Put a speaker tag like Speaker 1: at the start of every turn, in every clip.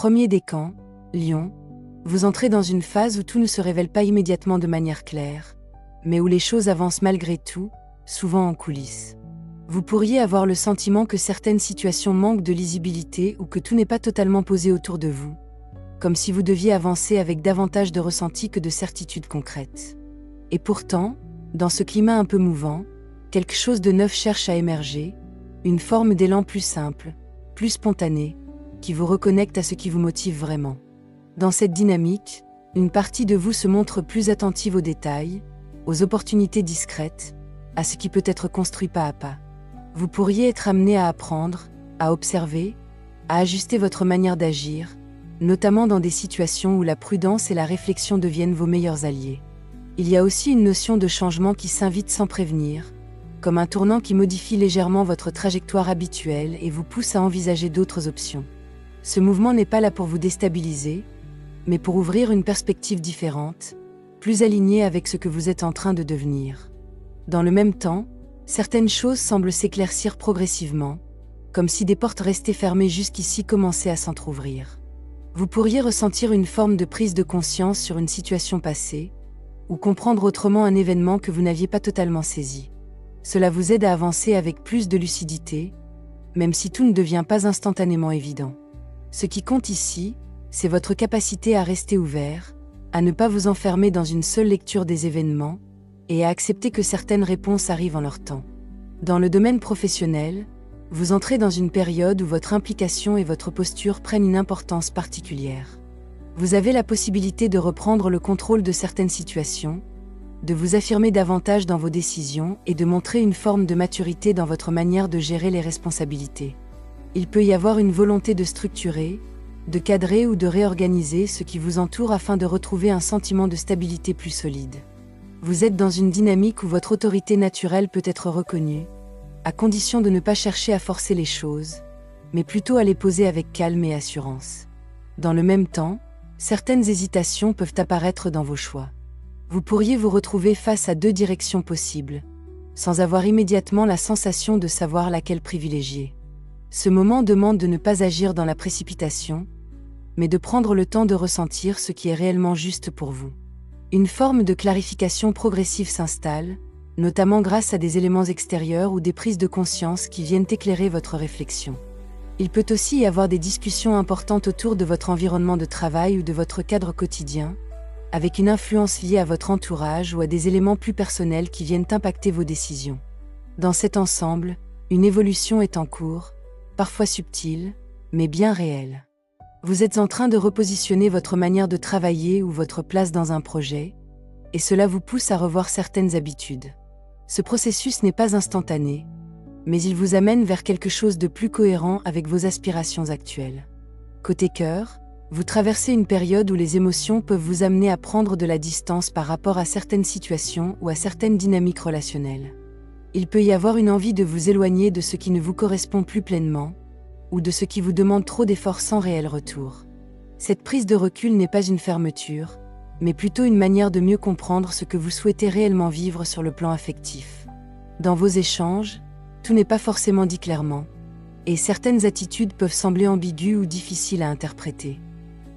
Speaker 1: Premier décan, Lion. Vous entrez dans une phase où tout ne se révèle pas immédiatement de manière claire, mais où les choses avancent malgré tout, souvent en coulisses. Vous pourriez avoir le sentiment que certaines situations manquent de lisibilité ou que tout n'est pas totalement posé autour de vous, comme si vous deviez avancer avec davantage de ressenti que de certitudes concrètes. Et pourtant, dans ce climat un peu mouvant, quelque chose de neuf cherche à émerger, une forme d'élan plus simple, plus spontané, qui vous reconnecte à ce qui vous motive vraiment. Dans cette dynamique, une partie de vous se montre plus attentive aux détails, aux opportunités discrètes, à ce qui peut être construit pas à pas. Vous pourriez être amené à apprendre, à observer, à ajuster votre manière d'agir, notamment dans des situations où la prudence et la réflexion deviennent vos meilleurs alliés. Il y a aussi une notion de changement qui s'invite sans prévenir, comme un tournant qui modifie légèrement votre trajectoire habituelle et vous pousse à envisager d'autres options. Ce mouvement n'est pas là pour vous déstabiliser, mais pour ouvrir une perspective différente, plus alignée avec ce que vous êtes en train de devenir. Dans le même temps, certaines choses semblent s'éclaircir progressivement, comme si des portes restées fermées jusqu'ici commençaient à s'entr'ouvrir. Vous pourriez ressentir une forme de prise de conscience sur une situation passée, ou comprendre autrement un événement que vous n'aviez pas totalement saisi. Cela vous aide à avancer avec plus de lucidité, même si tout ne devient pas instantanément évident. Ce qui compte ici, c'est votre capacité à rester ouvert, à ne pas vous enfermer dans une seule lecture des événements, et à accepter que certaines réponses arrivent en leur temps. Dans le domaine professionnel, vous entrez dans une période où votre implication et votre posture prennent une importance particulière. Vous avez la possibilité de reprendre le contrôle de certaines situations, de vous affirmer davantage dans vos décisions et de montrer une forme de maturité dans votre manière de gérer les responsabilités. Il peut y avoir une volonté de structurer, de cadrer ou de réorganiser ce qui vous entoure afin de retrouver un sentiment de stabilité plus solide. Vous êtes dans une dynamique où votre autorité naturelle peut être reconnue, à condition de ne pas chercher à forcer les choses, mais plutôt à les poser avec calme et assurance. Dans le même temps, certaines hésitations peuvent apparaître dans vos choix. Vous pourriez vous retrouver face à deux directions possibles, sans avoir immédiatement la sensation de savoir laquelle privilégier. Ce moment demande de ne pas agir dans la précipitation, mais de prendre le temps de ressentir ce qui est réellement juste pour vous. Une forme de clarification progressive s'installe, notamment grâce à des éléments extérieurs ou des prises de conscience qui viennent éclairer votre réflexion. Il peut aussi y avoir des discussions importantes autour de votre environnement de travail ou de votre cadre quotidien, avec une influence liée à votre entourage ou à des éléments plus personnels qui viennent impacter vos décisions. Dans cet ensemble, une évolution est en cours, parfois subtile, mais bien réelle. Vous êtes en train de repositionner votre manière de travailler ou votre place dans un projet, et cela vous pousse à revoir certaines habitudes. Ce processus n'est pas instantané, mais il vous amène vers quelque chose de plus cohérent avec vos aspirations actuelles. Côté cœur, vous traversez une période où les émotions peuvent vous amener à prendre de la distance par rapport à certaines situations ou à certaines dynamiques relationnelles. Il peut y avoir une envie de vous éloigner de ce qui ne vous correspond plus pleinement, ou de ce qui vous demande trop d'efforts sans réel retour. Cette prise de recul n'est pas une fermeture, mais plutôt une manière de mieux comprendre ce que vous souhaitez réellement vivre sur le plan affectif. Dans vos échanges, tout n'est pas forcément dit clairement, et certaines attitudes peuvent sembler ambiguës ou difficiles à interpréter.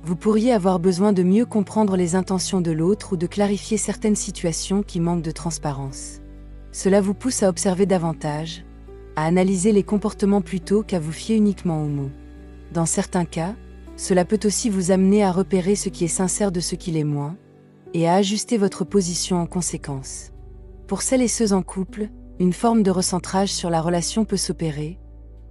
Speaker 1: Vous pourriez avoir besoin de mieux comprendre les intentions de l'autre ou de clarifier certaines situations qui manquent de transparence. Cela vous pousse à observer davantage, à analyser les comportements plutôt qu'à vous fier uniquement aux mots. Dans certains cas, cela peut aussi vous amener à repérer ce qui est sincère de ce qui l'est moins, et à ajuster votre position en conséquence. Pour celles et ceux en couple, une forme de recentrage sur la relation peut s'opérer,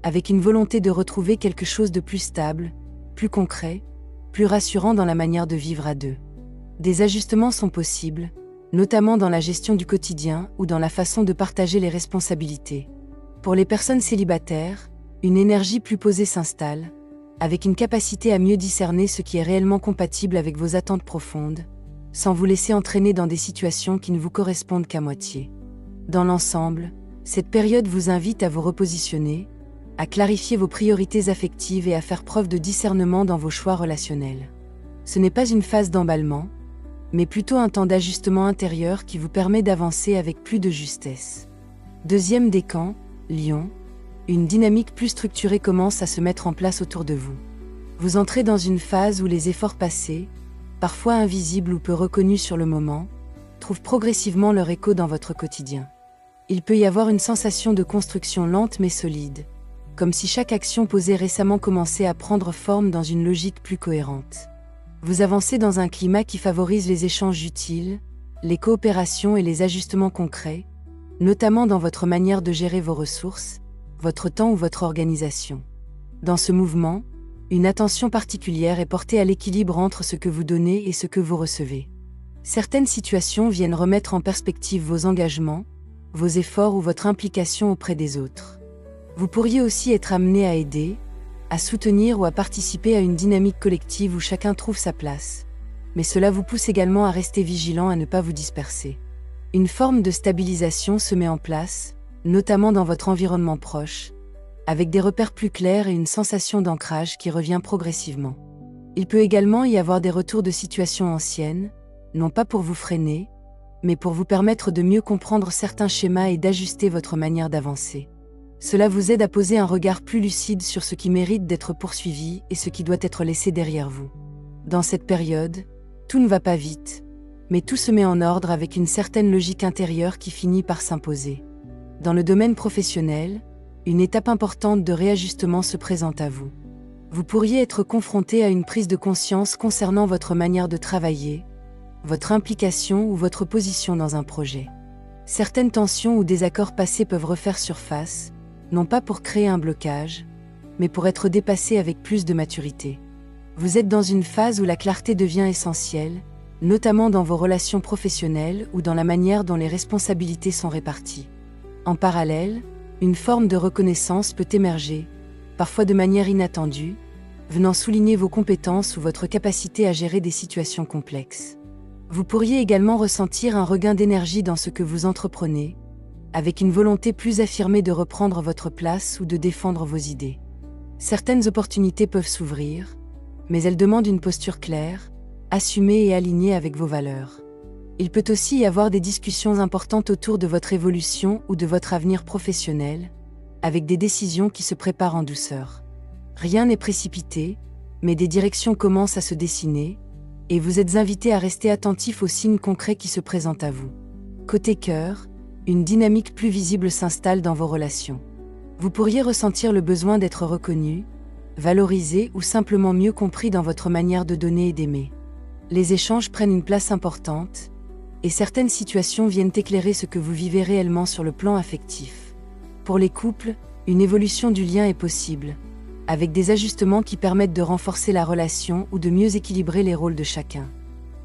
Speaker 1: avec une volonté de retrouver quelque chose de plus stable, plus concret, plus rassurant dans la manière de vivre à deux. Des ajustements sont possibles, notamment dans la gestion du quotidien ou dans la façon de partager les responsabilités. Pour les personnes célibataires, une énergie plus posée s'installe, avec une capacité à mieux discerner ce qui est réellement compatible avec vos attentes profondes, sans vous laisser entraîner dans des situations qui ne vous correspondent qu'à moitié. Dans l'ensemble, cette période vous invite à vous repositionner, à clarifier vos priorités affectives et à faire preuve de discernement dans vos choix relationnels. Ce n'est pas une phase d'emballement, mais plutôt un temps d'ajustement intérieur qui vous permet d'avancer avec plus de justesse. Deuxième décan, Lion, une dynamique plus structurée commence à se mettre en place autour de vous. Vous entrez dans une phase où les efforts passés, parfois invisibles ou peu reconnus sur le moment, trouvent progressivement leur écho dans votre quotidien. Il peut y avoir une sensation de construction lente mais solide, comme si chaque action posée récemment commençait à prendre forme dans une logique plus cohérente. Vous avancez dans un climat qui favorise les échanges utiles, les coopérations et les ajustements concrets, notamment dans votre manière de gérer vos ressources, votre temps ou votre organisation. Dans ce mouvement, une attention particulière est portée à l'équilibre entre ce que vous donnez et ce que vous recevez. Certaines situations viennent remettre en perspective vos engagements, vos efforts ou votre implication auprès des autres. Vous pourriez aussi être amené à aider, à soutenir ou à participer à une dynamique collective où chacun trouve sa place. Mais cela vous pousse également à rester vigilant à ne pas vous disperser. Une forme de stabilisation se met en place, notamment dans votre environnement proche, avec des repères plus clairs et une sensation d'ancrage qui revient progressivement. Il peut également y avoir des retours de situations anciennes, non pas pour vous freiner, mais pour vous permettre de mieux comprendre certains schémas et d'ajuster votre manière d'avancer. Cela vous aide à poser un regard plus lucide sur ce qui mérite d'être poursuivi et ce qui doit être laissé derrière vous. Dans cette période, tout ne va pas vite, mais tout se met en ordre avec une certaine logique intérieure qui finit par s'imposer. Dans le domaine professionnel, une étape importante de réajustement se présente à vous. Vous pourriez être confronté à une prise de conscience concernant votre manière de travailler, votre implication ou votre position dans un projet. Certaines tensions ou désaccords passés peuvent refaire surface, non pas pour créer un blocage, mais pour être dépassés avec plus de maturité. Vous êtes dans une phase où la clarté devient essentielle, notamment dans vos relations professionnelles ou dans la manière dont les responsabilités sont réparties. En parallèle, une forme de reconnaissance peut émerger, parfois de manière inattendue, venant souligner vos compétences ou votre capacité à gérer des situations complexes. Vous pourriez également ressentir un regain d'énergie dans ce que vous entreprenez, avec une volonté plus affirmée de reprendre votre place ou de défendre vos idées. Certaines opportunités peuvent s'ouvrir, mais elles demandent une posture claire, assumée et alignée avec vos valeurs. Il peut aussi y avoir des discussions importantes autour de votre évolution ou de votre avenir professionnel, avec des décisions qui se préparent en douceur. Rien n'est précipité, mais des directions commencent à se dessiner, et vous êtes invité à rester attentif aux signes concrets qui se présentent à vous. Côté cœur, une dynamique plus visible s'installe dans vos relations. Vous pourriez ressentir le besoin d'être reconnu, valorisé ou simplement mieux compris dans votre manière de donner et d'aimer. Les échanges prennent une place importante, et certaines situations viennent éclairer ce que vous vivez réellement sur le plan affectif. Pour les couples, une évolution du lien est possible, avec des ajustements qui permettent de renforcer la relation ou de mieux équilibrer les rôles de chacun.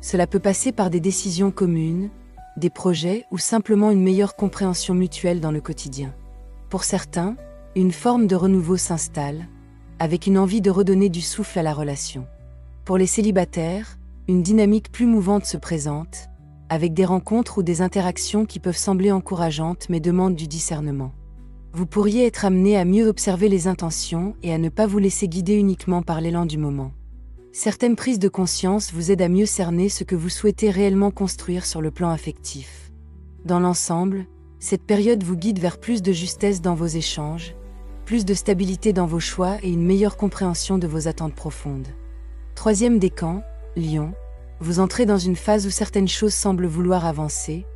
Speaker 1: Cela peut passer par des décisions communes, des projets ou simplement une meilleure compréhension mutuelle dans le quotidien. Pour certains, une forme de renouveau s'installe, avec une envie de redonner du souffle à la relation. Pour les célibataires, une dynamique plus mouvante se présente, avec des rencontres ou des interactions qui peuvent sembler encourageantes mais demandent du discernement. Vous pourriez être amené à mieux observer les intentions et à ne pas vous laisser guider uniquement par l'élan du moment. Certaines prises de conscience vous aident à mieux cerner ce que vous souhaitez réellement construire sur le plan affectif. Dans l'ensemble, cette période vous guide vers plus de justesse dans vos échanges, plus de stabilité dans vos choix et une meilleure compréhension de vos attentes profondes. Troisième décan, Lion. Vous entrez dans une phase où certaines choses semblent vouloir avancer,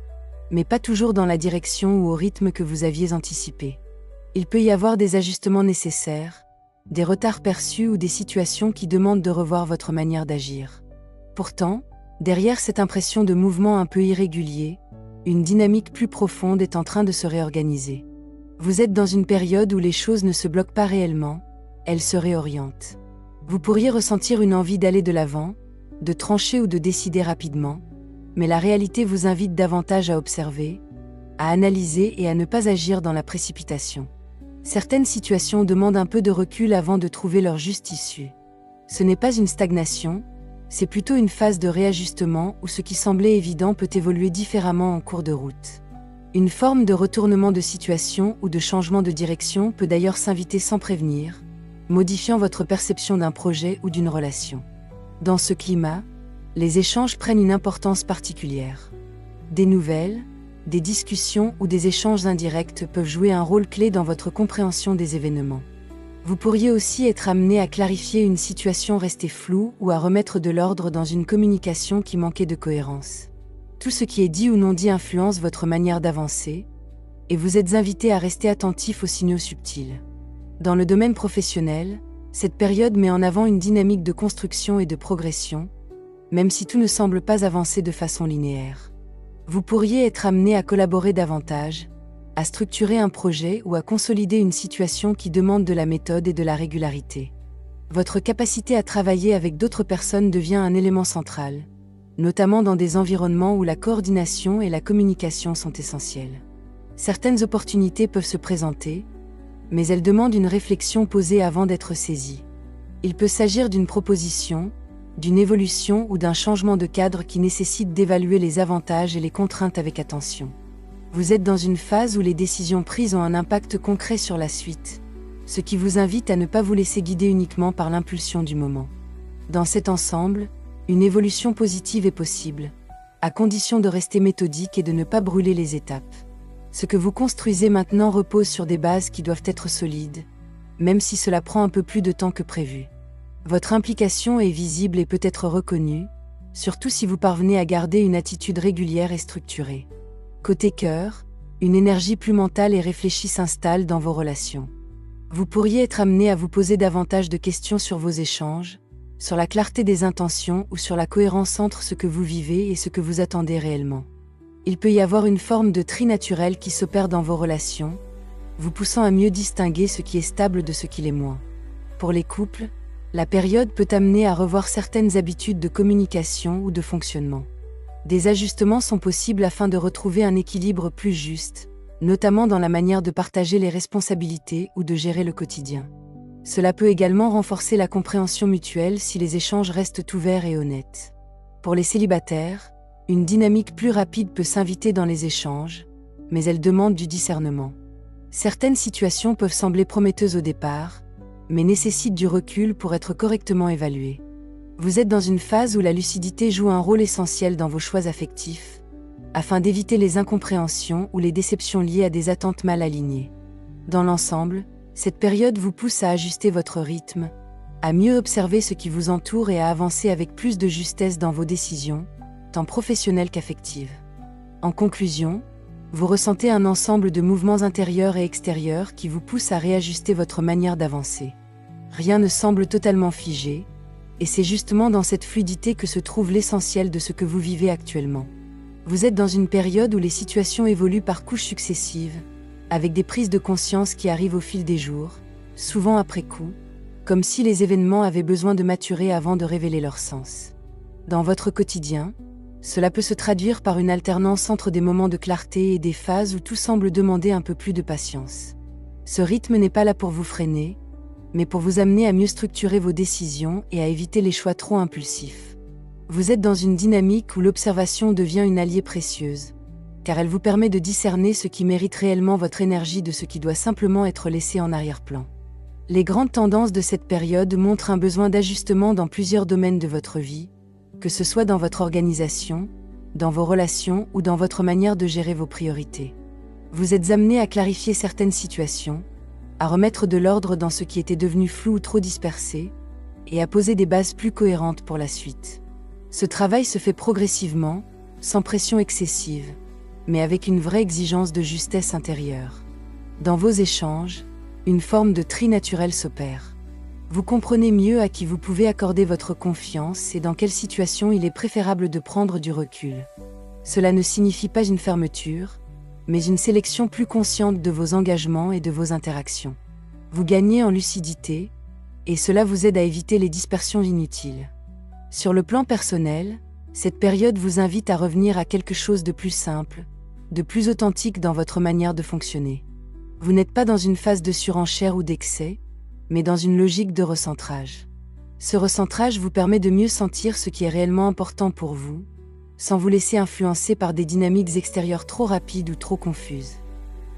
Speaker 1: mais pas toujours dans la direction ou au rythme que vous aviez anticipé. Il peut y avoir des ajustements nécessaires, des retards perçus ou des situations qui demandent de revoir votre manière d'agir. Pourtant, derrière cette impression de mouvement un peu irrégulier, une dynamique plus profonde est en train de se réorganiser. Vous êtes dans une période où les choses ne se bloquent pas réellement, elles se réorientent. Vous pourriez ressentir une envie d'aller de l'avant, de trancher ou de décider rapidement, mais la réalité vous invite davantage à observer, à analyser et à ne pas agir dans la précipitation. Certaines situations demandent un peu de recul avant de trouver leur juste issue. Ce n'est pas une stagnation, c'est plutôt une phase de réajustement où ce qui semblait évident peut évoluer différemment en cours de route. Une forme de retournement de situation ou de changement de direction peut d'ailleurs s'inviter sans prévenir, modifiant votre perception d'un projet ou d'une relation. Dans ce climat, les échanges prennent une importance particulière. Des nouvelles, des discussions ou des échanges indirects peuvent jouer un rôle clé dans votre compréhension des événements. Vous pourriez aussi être amené à clarifier une situation restée floue ou à remettre de l'ordre dans une communication qui manquait de cohérence. Tout ce qui est dit ou non dit influence votre manière d'avancer, et vous êtes invité à rester attentif aux signaux subtils. Dans le domaine professionnel, cette période met en avant une dynamique de construction et de progression, même si tout ne semble pas avancer de façon linéaire. Vous pourriez être amené à collaborer davantage, à structurer un projet ou à consolider une situation qui demande de la méthode et de la régularité. Votre capacité à travailler avec d'autres personnes devient un élément central, notamment dans des environnements où la coordination et la communication sont essentielles. Certaines opportunités peuvent se présenter, mais elles demandent une réflexion posée avant d'être saisies. Il peut s'agir d'une proposition, d'une évolution ou d'un changement de cadre qui nécessite d'évaluer les avantages et les contraintes avec attention. Vous êtes dans une phase où les décisions prises ont un impact concret sur la suite, ce qui vous invite à ne pas vous laisser guider uniquement par l'impulsion du moment. Dans cet ensemble, une évolution positive est possible, à condition de rester méthodique et de ne pas brûler les étapes. Ce que vous construisez maintenant repose sur des bases qui doivent être solides, même si cela prend un peu plus de temps que prévu. Votre implication est visible et peut être reconnue, surtout si vous parvenez à garder une attitude régulière et structurée. Côté cœur, une énergie plus mentale et réfléchie s'installe dans vos relations. Vous pourriez être amené à vous poser davantage de questions sur vos échanges, sur la clarté des intentions ou sur la cohérence entre ce que vous vivez et ce que vous attendez réellement. Il peut y avoir une forme de tri naturel qui s'opère dans vos relations, vous poussant à mieux distinguer ce qui est stable de ce qui l'est moins. Pour les couples, la période peut amener à revoir certaines habitudes de communication ou de fonctionnement. Des ajustements sont possibles afin de retrouver un équilibre plus juste, notamment dans la manière de partager les responsabilités ou de gérer le quotidien. Cela peut également renforcer la compréhension mutuelle si les échanges restent ouverts et honnêtes. Pour les célibataires, une dynamique plus rapide peut s'inviter dans les échanges, mais elle demande du discernement. Certaines situations peuvent sembler prometteuses au départ, mais nécessitent du recul pour être correctement évaluées. Vous êtes dans une phase où la lucidité joue un rôle essentiel dans vos choix affectifs, afin d'éviter les incompréhensions ou les déceptions liées à des attentes mal alignées. Dans l'ensemble, cette période vous pousse à ajuster votre rythme, à mieux observer ce qui vous entoure et à avancer avec plus de justesse dans vos décisions, tant professionnelles qu'affectives. En conclusion, vous ressentez un ensemble de mouvements intérieurs et extérieurs qui vous poussent à réajuster votre manière d'avancer. Rien ne semble totalement figé, et c'est justement dans cette fluidité que se trouve l'essentiel de ce que vous vivez actuellement. Vous êtes dans une période où les situations évoluent par couches successives, avec des prises de conscience qui arrivent au fil des jours, souvent après coup, comme si les événements avaient besoin de maturer avant de révéler leur sens. Dans votre quotidien, cela peut se traduire par une alternance entre des moments de clarté et des phases où tout semble demander un peu plus de patience. Ce rythme n'est pas là pour vous freiner, mais pour vous amener à mieux structurer vos décisions et à éviter les choix trop impulsifs. Vous êtes dans une dynamique où l'observation devient une alliée précieuse, car elle vous permet de discerner ce qui mérite réellement votre énergie de ce qui doit simplement être laissé en arrière-plan. Les grandes tendances de cette période montrent un besoin d'ajustement dans plusieurs domaines de votre vie, que ce soit dans votre organisation, dans vos relations ou dans votre manière de gérer vos priorités. Vous êtes amené à clarifier certaines situations, à remettre de l'ordre dans ce qui était devenu flou ou trop dispersé, et à poser des bases plus cohérentes pour la suite. Ce travail se fait progressivement, sans pression excessive, mais avec une vraie exigence de justesse intérieure. Dans vos échanges, une forme de tri naturel s'opère. Vous comprenez mieux à qui vous pouvez accorder votre confiance et dans quelle situation il est préférable de prendre du recul. Cela ne signifie pas une fermeture, mais une sélection plus consciente de vos engagements et de vos interactions. Vous gagnez en lucidité, et cela vous aide à éviter les dispersions inutiles. Sur le plan personnel, cette période vous invite à revenir à quelque chose de plus simple, de plus authentique dans votre manière de fonctionner. Vous n'êtes pas dans une phase de surenchère ou d'excès, mais dans une logique de recentrage. Ce recentrage vous permet de mieux sentir ce qui est réellement important pour vous, sans vous laisser influencer par des dynamiques extérieures trop rapides ou trop confuses.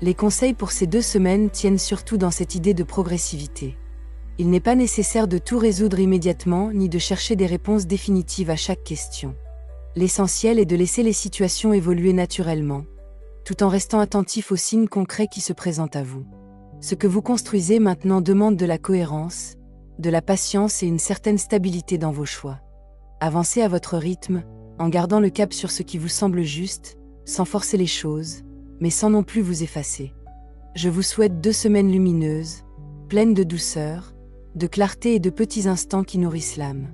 Speaker 1: Les conseils pour ces 2 semaines tiennent surtout dans cette idée de progressivité. Il n'est pas nécessaire de tout résoudre immédiatement ni de chercher des réponses définitives à chaque question. L'essentiel est de laisser les situations évoluer naturellement, tout en restant attentif aux signes concrets qui se présentent à vous. Ce que vous construisez maintenant demande de la cohérence, de la patience et une certaine stabilité dans vos choix. Avancez à votre rythme, en gardant le cap sur ce qui vous semble juste, sans forcer les choses, mais sans non plus vous effacer. Je vous souhaite 2 semaines lumineuses, pleines de douceur, de clarté et de petits instants qui nourrissent l'âme.